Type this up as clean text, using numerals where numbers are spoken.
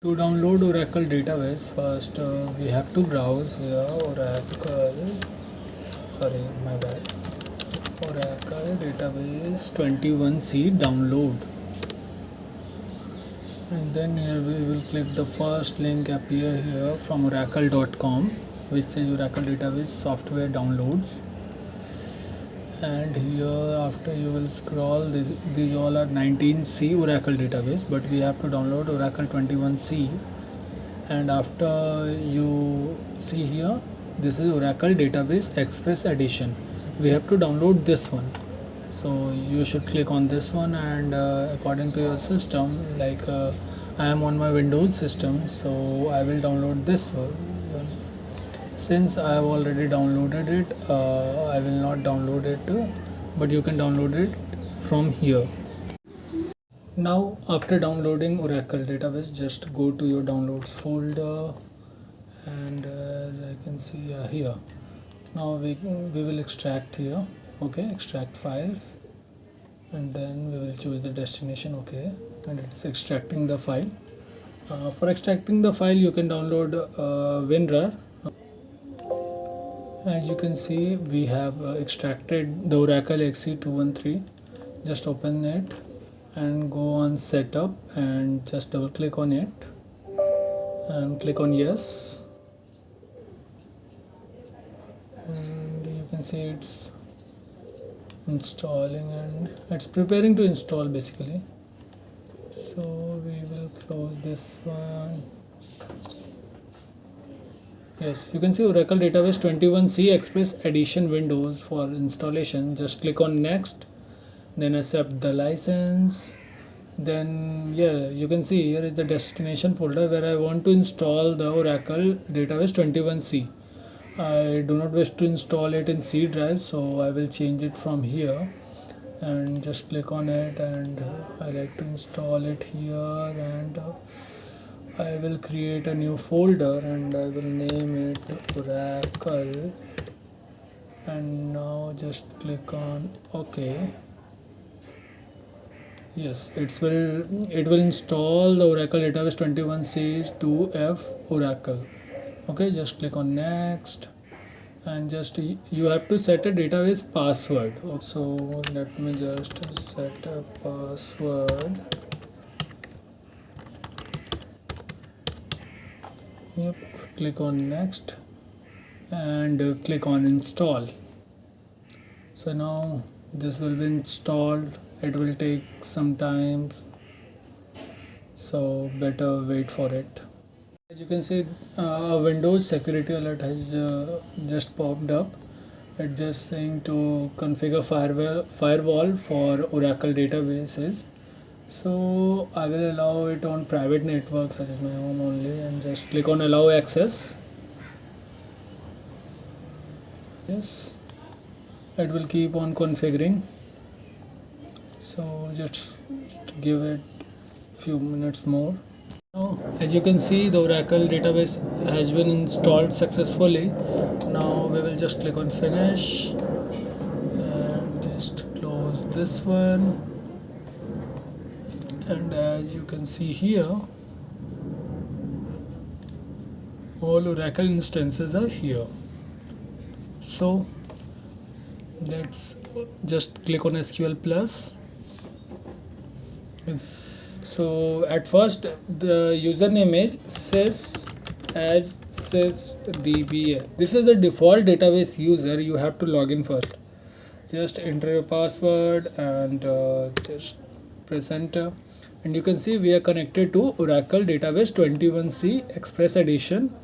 To download Oracle database, first we have to browse here Oracle. Sorry, my bad. Oracle database 21C download, and then here we will click the first link appear here from oracle.com, which says Oracle database software downloads. And here after you will scroll, these all are 19C Oracle database, but we have to download Oracle 21C. And after you see here, this is Oracle database express edition. We have to download this one, so you should click on this one. And according to your system, like I am on my Windows system, so I will download this one. Since I have already downloaded it, I will not download it, but you can download it from here. Now after downloading Oracle database, just go to your downloads folder, and as I can see here, now we will extract here. Okay, extract files, and then we will choose the destination. Okay, and it's extracting the file. For extracting the file, you can download WinRAR. As you can see, we have extracted the Oracle XE213. Just open it and go on setup and just double click on it and click on yes, and you can see it's installing and it's preparing to install basically. So we will close this one. Yes, you can see Oracle database 21C express edition Windows for installation. Just click on next, then accept the license. Then you can see here is the destination folder where I want to install the Oracle database 21C. I do not wish to install it in C drive, so I will change it from here and just click on it, and I like to install it here, and I will create a new folder and I will name it Oracle, and now just click on OK. Yes, it will install the Oracle database 21C 2F Oracle. Okay, just click on next, and just you have to set a database password. So let me just set a password. Yep, click on next and click on install. So now this will be installed. It will take some time, so better wait for it. As you can see, a Windows security alert has just popped up. It's just saying to configure firewall for Oracle databases. So I will allow it on private networks such as my home only, and just click on allow access. Yes, it will keep on configuring, so just give it few minutes more. Now as you can see, the Oracle database has been installed successfully. Now we will just click on finish and just close this one. And as you can see here, all Oracle instances are here. So let's just click on SQL Plus. So at first the username is sys as sysdba. This is the default database user. You have to log in first. Just enter your password and just press enter. And you can see we are connected to Oracle database 21C express edition